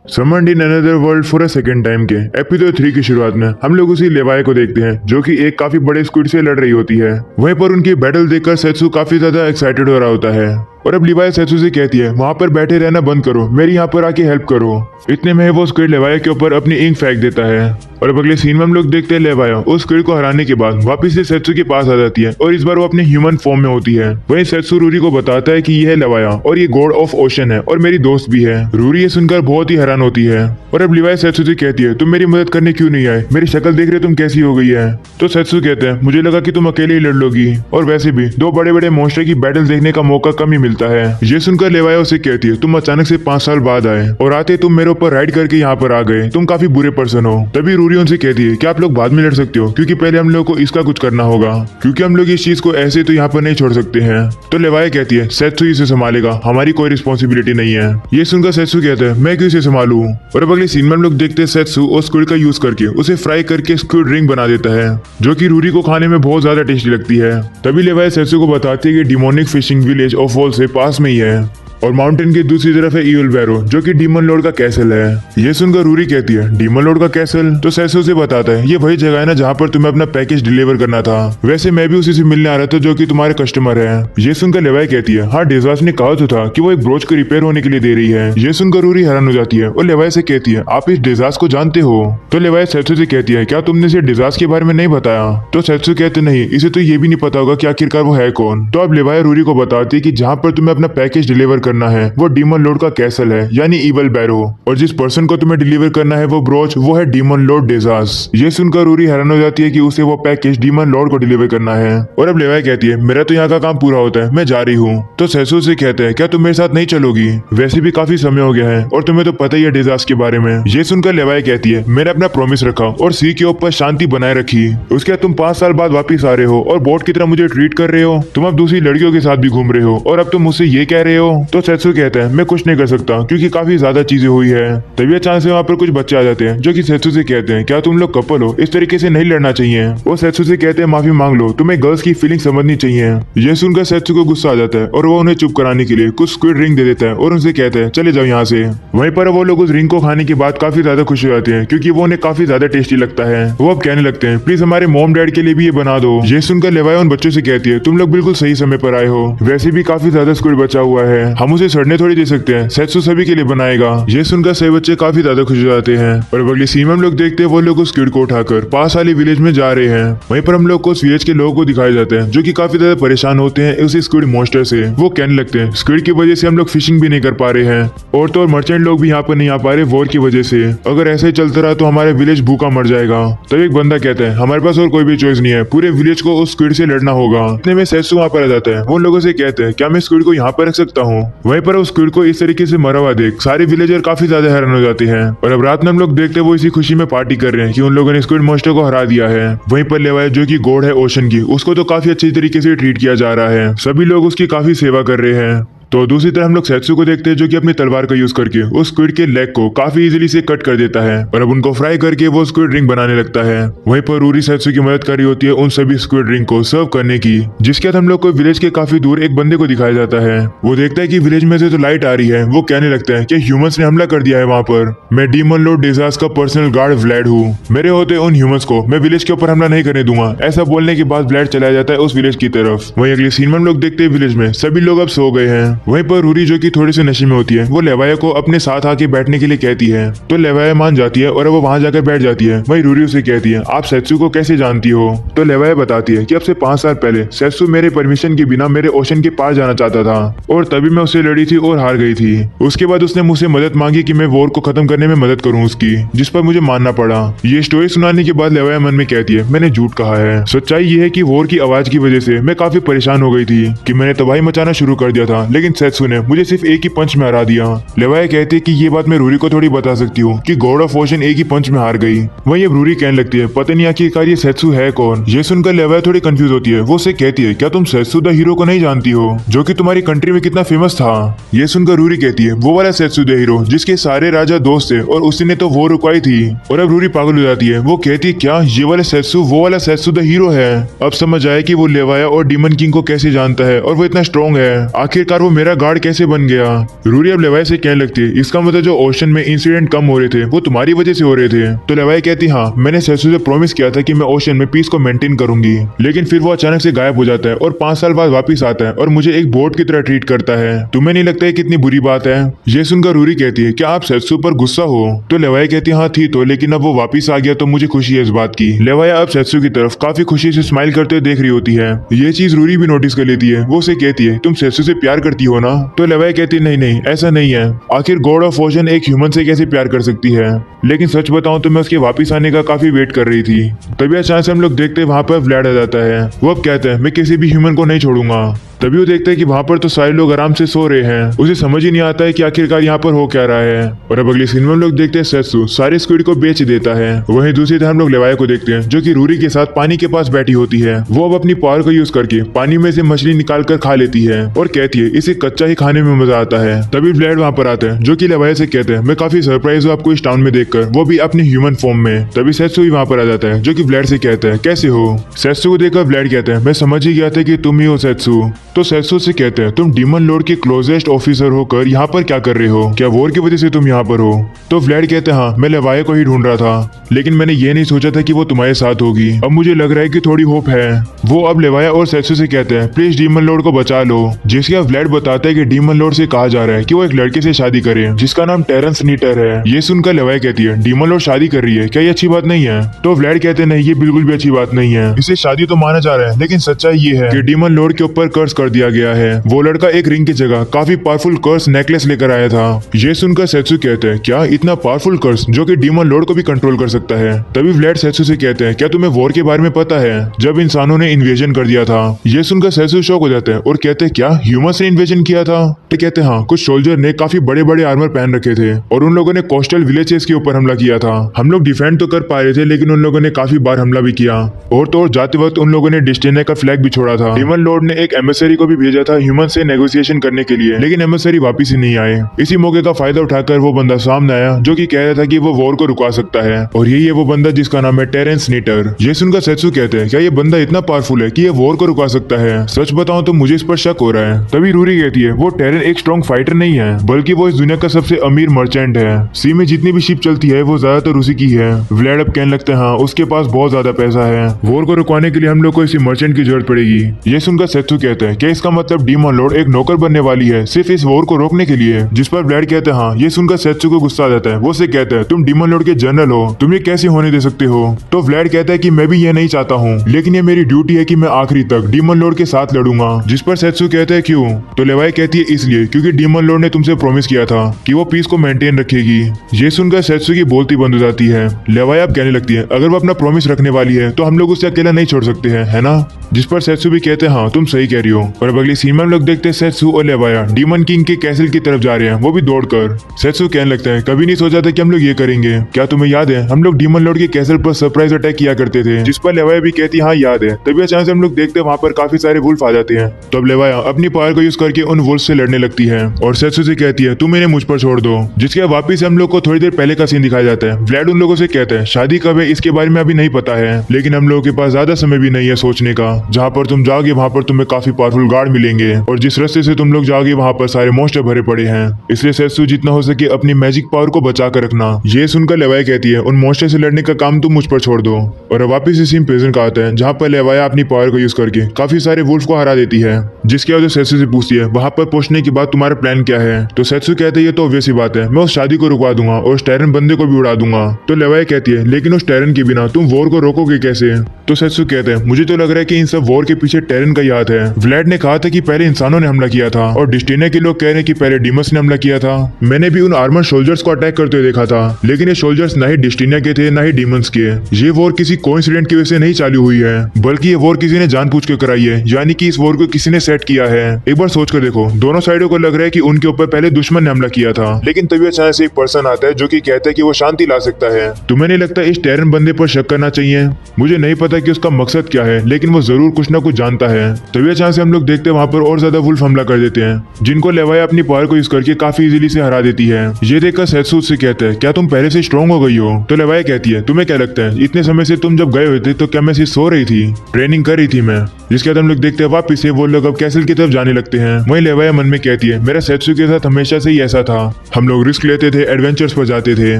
Summoned in another world for a second time के episode 3 की शुरुआत में हम लोग उसी लेवाई को देखते हैं जो कि एक काफी बड़े स्क्विड से लड़ रही होती है। वहीं पर उनकी बैटल देखकर सेत्सु काफी ज्यादा एक्साइटेड हो रहा होता है और अब लिवाई सेत्सु से कहती है वहां पर बैठे रहना बंद करो, मेरी यहाँ पर आके हेल्प करो। इतने में वो स्क्विड लेवाया के ऊपर अपनी इंक फेंक देता है और अब अगले सीन में हम लोग देखते हैं लेवाया उस स्क्विड को हराने के बाद वापस से सेत्सु के पास आ जाती है और इस बार वो अपने ह्यूमन फॉर्म में होती है। वहीं सेत्सु रूरी को बताता है कि यह है लेवाया और ये गॉड ऑफ ओशन है और मेरी दोस्त भी है। रूरी ये सुनकर बहुत ही हैरान होती है और अब लिवाई सेत्सु से कहती है तुम मेरी मदद करने क्यों नहीं आए, मेरी शक्ल देख रहे तुम कैसी हो गई है। तो सेत्सु कहते हैं मुझे लगा कि तुम अकेले ही लड़ लोगी और वैसे भी दो बड़े बड़े मॉन्स्टर की बैटल देखने का मौका कम ही मिलता है। ये सुनकर लेवाया उसे कहती है तुम अचानक से 5 साल बाद आए और आते तुम मेरे ऊपर राइड करके यहाँ पर आ गए, तुम काफी बुरे पर्सन हो। तभी रूरी उनसे कहती है कि आप लोग बाद में लड़ सकते हो क्योंकि पहले हम लोग को इसका कुछ करना होगा, क्योंकि हम लोग इस चीज को ऐसे तो यहाँ पर नहीं छोड़ सकते हैं। तो लेवाया कहती है सेत्सु इसे संभालेगा, हमारी कोई रिस्पॉन्सिबिलिटी नहीं है। ये सुनकर सेत्सु कहते हैं मैं क्यों इसे संभालूं। और अब अगले सीन में हम लोग देखते हैं सेत्सु और स्क्विड का यूज करके उसे फ्राई करके स्क्विड रिंग बना देता है जो कि रूरी को खाने में बहुत ज्यादा टेस्टी लगती है। तभी लेवाया सेत्सु को बताती है कि demonic fishing village of wall से पास में ही है और माउंटेन की दूसरी तरफ है ईवल बैरो जो कि डीमन लॉर्ड का कैसल है। ये सुनकर रूरी कहती है डीमन लॉर्ड का कैसल, तो सेत्सु से बताता है ये वही जगह है ना जहाँ पर तुम्हें अपना पैकेज डिलीवर करना था, वैसे मैं भी उसी से मिलने आ रहा था जो कि तुम्हारे कस्टमर है। ये सुनकर लेवाई कहती है हाँ डेजास ने कहा तो था कि वो एक ब्रोच को रिपेयर होने के लिए दे रही है। ये सुनकर रूरी हैरान हो जाती है और लेवाई से कहती है आप इस डेजास को जानते हो। तो लेवाई सेत्सु से कहती है क्या तुमने इसे डेजास के बारे में नहीं बताया। तो सेत्सु कहते नहीं, इसे तो ये भी नहीं पता होगा कि आखिरकार वो है कौन। तो अब लेवाई रूरी को बताती है कि जहाँ पर तुम्हें अपना पैकेज डिलीवर करना है वो डीमन लॉर्ड का कैसल है यानी ईवल बैरो, और जिस पर्सन को तुम्हें डिलीवर करना है वो ब्रोच वो है डीमन लॉर्ड डेजास। ये सुनकर रूरी हैरान हो जाती है कि उसे वो पैकेज डीमन लॉर्ड को डिलीवर करना है। और अब लेवाई कहती है मेरा तो यहाँ का काम पूरा होता है, मैं जा रही हूँ। तो सेत्सु से कहते हैं क्या तुम मेरे साथ नहीं चलोगी, वैसे भी काफी समय हो गया है और तुम्हें तो पता ही है डेजास के बारे में। ये सुनकर लेवाई कहती है मैंने अपना प्रॉमिस रखा और सी के ऊपर शांति बनाए रखी, उसके बाद तुम 5 साल बाद वापिस आ रहे हो और बोट की तरह मुझे ट्रीट कर रहे हो, तुम अब दूसरी लड़कियों के साथ भी घूम रहे हो और अब तुम मुझसे ये कह रहे हो। तो सेत्सु कहता है मैं कुछ नहीं कर सकता क्योंकि काफी ज्यादा चीजें हुई है। तभी अचानक से वहाँ पर कुछ बच्चे आ जाते हैं जो कि सेत्सु से कहते हैं क्या तुम लोग कपल हो, इस तरीके से नहीं लड़ना चाहिए। वो सेत्सु से कहते हैं माफी मांग लो, तुम्हें गर्ल्स की फीलिंग समझनी चाहिए। ये सुनकर सेत्सु को गुस्सा आ जाता है और वो उन्हें चुप कराने के लिए कुछ स्क्विड रिंग दे देता है और उनसे कहता है चले जाओ यहाँ से। वहीं पर वो लोग उस रिंग को खाने के बाद काफी ज्यादा खुश हो जाते हैं क्योंकि वो उन्हें काफी ज्यादा टेस्टी लगता है। वो अब कहने लगते हैं प्लीज हमारे मॉम डैड के लिए भी ये बना दो। ये सुनकर लेवाई उन बच्चों से कहती है तुम लोग बिल्कुल सही समय पर आए हो, वैसे भी काफी ज्यादा स्क्विड बचा हुआ है, हम उसे सड़ने थोड़ी दे सकते हैं, सेत्सु सभी के लिए बनाएगा। ये सुनकर सभी बच्चे काफी ज्यादा खुश हो जाते हैं और अगली सीन में हम लोग देखते हैं वो लोग उस स्क्विड को उठाकर पास वाली विलेज में जा रहे हैं। वहीं पर हम लोग को उस विलेज के लोगों को दिखाए जाते हैं जो कि काफी ज्यादा परेशान होते हैं उस स्क्विड मॉन्स्टर से। वो कहने लगते हैं स्क्विड की वजह से हम लोग फिशिंग भी नहीं कर पा रहे हैं और तो और मर्चेंट लोग भी यहाँ पर नहीं आ पा रहे वॉर की वजह से, अगर ऐसे ही चलता रहा तो हमारे विलेज भूखा मर जाएगा। तब एक बंदा कहता है हमारे पास और कोई भी चॉइस नहीं है, पूरे विलेज को उस स्क्विड से लड़ना होगा। इतने में सेत्सु वहाँ पर आ जाता है, वो लोगों से कहते हैं क्या मैं स्क्विड को यहाँ पर रख सकता हूँ। वहीं पर उस स्क्विड को इस तरीके से मरा हुआ देख सारे विलेजर काफी ज्यादा हैरान हो जाते हैं और अब रात में हम लोग देखते हैं वो इसी खुशी में पार्टी कर रहे हैं कि उन लोगों ने स्क्विड मॉन्स्टर को हरा दिया है। वहीं पर लेवाई जो कि गॉड है ओशन की, उसको तो काफी अच्छी तरीके से ट्रीट किया जा रहा है, सभी लोग उसकी काफी सेवा कर रहे हैं। तो दूसरी तरफ हम लोग सेत्सु को देखते हैं जो कि अपनी तलवार का यूज करके उस स्क्विड के लेग को काफी इजीली से कट कर देता है और अब उनको फ्राई करके वो स्क्विड रिंग बनाने लगता है। वहीं पर रूरी सेत्सु की मदद कर रही होती है उन सभी स्क्विड रिंग को सर्व करने की, जिसके बाद हम लोग को विलेज के काफी दूर एक बंदे को दिखाया जाता है। वो देखता है कि विलेज में से तो लाइट आ रही है, वो कहने लगता है कि ह्यूमंस ने हमला कर दिया है वहाँ पर, मैं डीमन लॉर्ड डेजास का पर्सनल गार्ड व्लैड हूँ, मेरे होते उन ह्यूमंस को मैं विलेज के ऊपर हमला नहीं करने दूंगा। ऐसा बोलने के बाद व्लैड चला जाता है उस विलेज की तरफ। वहीं अगले सीन में हम लोग देखते हैं विलेज में सभी लोग अब सो गए हैं। वहीं पर रूरी जो कि थोड़ी सी नशे में होती है वो लेवाया को अपने साथ आके बैठने के लिए कहती है, तो लेवाया मान जाती है और वो वहां जाकर बैठ जाती है। वहीं रूरी उसे कहती है आप सेत्सु को कैसे जानती हो। तो लेवाया बताती है कि अब से 5 साल पहले सेत्सु मेरे परमिशन के बिना मेरे ओशन के पार जाना चाहता था और तभी मैं उससे लड़ी थी और हार गई थी। उसके बाद उसने मुझसे मदद मांगी कि मैं वॉर को खत्म करने में मदद करूँ उसकी, जिस पर मुझे मानना पड़ा। ये स्टोरी सुनाने के बाद लेवाया मन में कहती है मैंने झूठ कहा है, सच्चाई ये है कि वॉर की आवाज की वजह से मैं काफी परेशान हो गई थी कि मैंने तबाही मचाना शुरू कर दिया था, लेकिन सेत्सु ने मुझे सिर्फ एक ही पंच में हरा दिया। लेवाया कहती है कि ये बात मैं रूरी को थोड़ी बता सकती हूँ कि गॉड ऑफ ओशन एक ही पंच में हार गई। वहीं अब रूरी कहने लगती है पता नहीं आखिरकार ये सेत्सु है कौन। ये सुनकर लेवाया थोड़ी कंफ्यूज होती है, वो उसे कहती है क्या तुम सेत्सु द हीरो को नहीं जानती हो जो कि तुम्हारी कंट्री में कितना फेमस था। ये सुनकर रूरी कहती है वो वाला सेत्सु द हीरो जिसके सारे राजा दोस्त थे और उसी ने तो वो रुकवाई थी। और अब रूरी पागल हो जाती है, वो कहती है क्या ये वाला सेत्सु वो वाला सेत्सु द हीरो है। अब समझ आया कि वो लेवाया और डीमन किंग को कैसे जानता है और वो इतना स्ट्रॉन्ग है, आखिरकार वो मेरा गार्ड कैसे बन गया। रूरी अब लेवाई से कहने लगती है इसका मतलब जो ओशन में इंसिडेंट कम हो रहे थे वो तुम्हारी वजह से हो रहे थे। तो लेवाई कहती हाँ, मैंने सेत्सु से प्रॉमिस किया था कि मैं ओशन में पीस को मेंटेन करूंगी, लेकिन फिर वो अचानक से गायब हो जाता है और 5 साल बाद वापिस आता है और मुझे एक बोट की तरह ट्रीट करता है। तुम्हें नहीं लगता है कितनी बुरी बात है। ये सुनकर रूरी कहती है क्या आप सेत्सु पर गुस्सा हो। तो लेवाई कहती है हाँ थी तो, लेकिन अब वो वापिस आ गया तो मुझे खुशी है इस बात की। लेवाई अब सेत्सु की तरफ काफी खुशी से स्माइल करते हुए देख रही होती है। ये चीज रूरी भी नोटिस कर लेती है। वो उसे कहती है तुम सेत्सु से प्यार करती हो ना। तो लेवाई कहती है नहीं ऐसा नहीं है, आखिर गॉड ऑफ ओशन एक ह्यूमन से कैसे प्यार कर सकती है। लेकिन सच बताऊं तो मैं उसके वापिस आने का काफी वेट कर रही थी। तभी अचानक से हम लोग देखते वहां पर व्लाड आ जाता है। वो अब कहता है मैं किसी भी ह्यूमन को नहीं छोड़ूंगा। तभी वो देखते हैं कि वहां पर तो सारे लोग आराम से सो रहे हैं। उसे समझ ही नहीं आता है कि आखिरकार यहाँ पर हो क्या रहा है। और अब अगली सीन में हम लोग देखते हैं सेत्सु सारे स्क्विड को बेच देता है। वहीं दूसरी तरफ हम लोग लेवाई को देखते हैं जो कि रूरी के साथ पानी के पास बैठी होती है। वो अब अपनी पावर को यूज करके पानी में से मछली निकाल कर खा लेती है और कहती है इसे कच्चा ही खाने में मजा आता है। तभी व्लाड वहां पर आता है जो कि लेवाई से कहते हैं मैं काफी सरप्राइज हूँ आपको इस टाउन में देखकर, वो भी अपने ह्यूमन फॉर्म में। तभी सेत्सु भी वहां पर आ जाता है जो कि व्लाड से कहता है कैसे हो। सेत्सु को देखकर व्लाड कहता है मैं समझ ही गया था कि तुम ही हो सेत्सु। तो सेत्सु से कहते हैं तुम डीमन लॉर्ड के क्लोजेस्ट ऑफिसर होकर यहाँ पर क्या कर रहे हो, क्या वॉर की वजह से तुम यहाँ पर हो। तो व्लाड कहते हैं हाँ मैं लेवाई को ही ढूंढ रहा था, लेकिन मैंने ये नहीं सोचा था कि वो तुम्हारे साथ होगी। अब मुझे लग रहा है कि थोड़ी होप है। वो अब लेवाया और सेत्सु से कहते हैं प्लीज डीमन लॉर्ड को बचा लो। जिसके अब व्लाड बताता है कि डीमन लॉर्ड से कहा जा रहा है कि वो एक लड़के से शादी करे जिसका नाम टेरेंस नीटर है। ये सुनकर लेवाई कहती है डीमन लॉर्ड शादी कर रही है, क्या ये अच्छी बात नहीं है। तो व्लाड कहते हैं नहीं ये बिल्कुल भी अच्छी बात नहीं है, इसे शादी तो माना जा रहा है लेकिन सच्चाई ये है कि डीमन लॉर्ड के ऊपर कर्ज कर दिया गया है। वो लड़का एक रिंग की जगह काफी पावरफुल कर्स नेकलेस लेकर आया था। ये सुनकर सेत्सु कहते हैं क्या इतना पावरफुल कर्स जो कि डीमन लॉर्ड को भी कंट्रोल कर सकता है। तभी व्लाड सेत्सु से कहते हैं क्या तुम्हें वॉर के बारे में पता है जब इंसानों ने इन्वेजन कर दिया था। ये सुनकर सेत्सु शॉक हो जाते हैं और कहते हैं क्या ह्यूमंस ने इन्वेजन किया था। तो कहते हैं हाँ कुछ सोल्जर ने काफी बड़े बड़े आर्मर पहन रखे थे और उन लोगों ने कोस्टल विलेजेस के ऊपर हमला किया था। हम लोग डिफेंड तो कर पा रहे थे लेकिन उन लोगों ने काफी बार हमला भी किया और तो और जाते वक्त उन लोगों ने डिस्टिना का फ्लैग भी छोड़ा था। डीमन लॉर्ड ने एक एम्बेसरी को भी भेजा था ह्यूमन से नेगोशिएशन करने के लिए, लेकिन एम्बेसरी वापिस ही नहीं आए। इसी मौके का फायदा उठाकर वो बंदा सामने आया जो कि कह रहा था कि वो वॉर को रुका सकता है और यही है वो बंदा जिसका नाम है टेरेंस नीटर। ये सुनकर सेत्सु कहते हैं क्या ये बंदा इतना पावरफुल है कि ये वॉर को रुका सकता है। सच बताऊं तो मुझे इस पर शक हो रहा है। तभी रूरी कहती है वो टेरेन एक स्ट्रॉन्ग फाइटर नहीं है बल्कि वो इस दुनिया का सबसे अमीर मर्चेंट है। सी में जितनी भी शिप चलती है वो ज्यादातर उसी की है। व्लाड अब कहने लगते हैं हाँ उसके पास बहुत ज्यादा पैसा है, वॉर को रुकवाने के लिए हम लोग को इसी मर्चेंट की जरूरत पड़ेगी। ये सुनकर सेत्सु कहते हैं क्या इसका मतलब डीमन लॉर्ड एक नौकर बनने वाली है सिर्फ इस वॉर को रोकने के लिए। जिस पर व्लाड कहते हैं हाँ। ये सुनकर सेत्सु को गुस्सा आ जाता है। वो से कहता है तुम डीमन लॉर्ड के जनरल हो, तुम ये कैसे होने दे सकते हो। तो व्लाड कहता है कि मैं भी ये नहीं चाहता हूँ लेकिन ये मेरी ड्यूटी है कि मैं आखिरी तक डीमन लॉर्ड के साथ लड़ूंगा। जिस पर सेत्सु कहता है क्यों। तो लेवाई कहती है इसलिए क्योंकि डीमन लॉर्ड ने तुमसे प्रॉमिस किया था कि वो पीस को मेंटेन रखेगी। ये सुनकर सेत्सु की बोलती बंद हो जाती है। लेवाई अब कहने लगती है अगर वो अपना प्रॉमिस रखने वाली है तो हम लोग उसे अकेला नहीं छोड़ सकते हैं, है ना। जिस पर सेत्सु भी कहते हैं हाँ तुम सही कह रही हो। और अब अगली सीन में हम लोग देखते हैं सेत्सु और लेवाया डीमन किंग के कैसल की तरफ जा रहे हैं, वो भी दौड़कर। सेत्सु कहने लगता है कभी नहीं सोचा था कि हम लोग ये करेंगे, क्या तुम्हें याद है हम लोग डीमन लॉर्ड के कैसल पर सरप्राइज अटैक किया करते थे। जिस पर लेवाया भी कहती है हाँ याद है। तभी अचानक से हम लोग देखते हैं वहाँ पर काफी सारे वुल्फ आ जाते हैं। तो अब लेवाया अपनी पावर को यूज करके उन वुल्फ से लड़ने लगती है और सेत्सु से कहती है तुम इन्हें मुझ पर छोड़ दो। जिसके बाद वापिस हम लोग को थोड़ी देर पहले का सीन दिखाया जाता है। व्लाड उन लोगों से कहते हैं शादी कब है इसके बारे में अभी नहीं पता है लेकिन हम लोगों के पास ज्यादा समय भी नहीं है सोचने का। जहाँ पर तुम जाओगे वहाँ पर तुम्हें काफी पावरफुल गार्ड मिलेंगे और जिस रास्ते से तुम लोग जाओगे वहाँ पर सारे मॉन्स्टर भरे पड़े हैं, इसलिए सेत्सु जितना हो सके अपनी मैजिक पावर को बचा कर रखना। ये सुनकर लेवाई कहती है उन मॉन्स्टर से लड़ने का काम तुम मुझ पर छोड़ दो। और वापिस इस सीन प्रेजेंट का आता है जहाँ पर लेवाया अपनी पावर को यूज करके काफी सारे वुल्फ को हरा देती है। जिसके वजह सेत्सु से पूछती है वहाँ पर पहुंचने के बाद तुम्हारा प्लान क्या है। तो सेत्सु कहते हैं ये तो ऑब्वियस ही बात है, मैं उस शादी को रुकवा दूंगा और उस टेरन बंदे को भी उड़ा दूंगा। तो लेवाई कहती है लेकिन उस टेरन के बिना तुम वॉर को रोकोगे कैसे। तो सेत्सु कहते हैं मुझे तो लग रहा है कि इन सब वॉर के पीछे टेरन का ही हाथ है। व्लाड ने कहा था कि पहले इंसानों ने हमला किया था और डिस्टिना के लोग कह रहे हैं कि पहले डीमंस ने हमला किया था। मैंने भी उन आर्मर सोल्जर्स को अटैक करते हुए देखा था लेकिन ये सोल्जर्स ना ही डिस्टिना के थे ना ही डीमंस के। ये वॉर किसी कोइंसिडेंट की वजह से नहीं चालू हुई है बल्कि ये वॉर किसी ने जानबूझ के कराई है, यानी कि इस वॉर को किसी ने सेट किया है। एक बार सोच कर देखो, दोनों साइडों को लग रहा है कि उनके ऊपर पहले दुश्मन ने हमला किया था लेकिन तभी अचानक से एक पर्सन आता है जो कि कहता है कि वो शांति ला सकता है। तुम्हें नहीं लगता इस टेरन बंदे पर शक करना चाहिए। मुझे नहीं पता कि उसका मकसद क्या है, लेकिन वो जरूर कुछ ना कुछ जानता है। तभी अचानक से हम लोग देखते हैं वहाँ पर और ज्यादा वुल्फ हमला कर देते हैं, जिनको लेवाई अपनी पावर को यूज करके काफी इजीली से हरा देती है। ये देखकर सेत्सु से कहता है, क्या तुम पहले से स्ट्रॉन्ग हो गई हो? तो लेवाई कहती है, तुम्हें क्या लगता है इतने समय से तुम जब गए हुए थे तो क्या मैं सिर्फ सो रही थी? ट्रेनिंग कर रही थी मैं। जिसके बाद हम लोग देखते हैं वापिस से वो लोग अब कैसल की तरफ जाने लगते हैं। वहीं लेवाई मन में कहती है, मेरा सेत्सु के साथ हमेशा से ही ऐसा था, हम लोग रिस्क लेते थे, एडवेंचर्स पर जाते थे।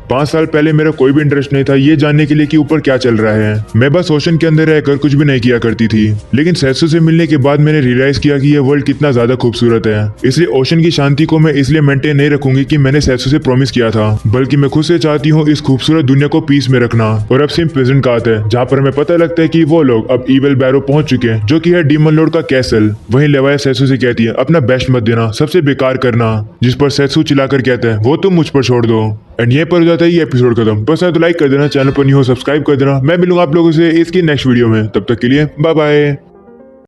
5 साल पहले मेरा कोई भी इंटरेस्ट नहीं था ये जानने के लिए कि ऊपर क्या चल रहा है। मैं बस ओशन के अंदर रहकर कुछ भी नहीं किया करती थी, लेकिन सेत्सु से मिलने के बाद मैंने रियलाइज किया कि ये वर्ल्ड कितना ज्यादा खूबसूरत है। इसलिए ओशन की शांति को मैं इसलिए मेंटेन नहीं रखूंगी कि मैंने सेत्सु से प्रॉमिस किया था, बल्कि मैं खुद से चाहती हूँ इस खूबसूरत दुनिया को पीस में रखना। और अब सिम प्रेजेंट का आता है, जहाँ पर हमें पता लगता है कि वो लोग अब इविल बैरो पहुंच चुके हैं, जो कि है डीमन लॉर्ड का कैसल। वहीं लेवाई सेत्सु से कहती है, अपना बेस्ट मत देना, सबसे बेकार करना। जिस पर सेत्सु चिल्लाकर कहता है, वो तुम मुझ पर छोड़ दो। एंड ये पर हो जाता है ये एपिसोड खत्म। बस तो लाइक कर देना, चैनल पर नहीं हो सब्सक्राइब कर देना। मैं मिलूंगा आप लोगों से इसकी नेक्स्ट वीडियो में, तब तक के लिए बाय बाय।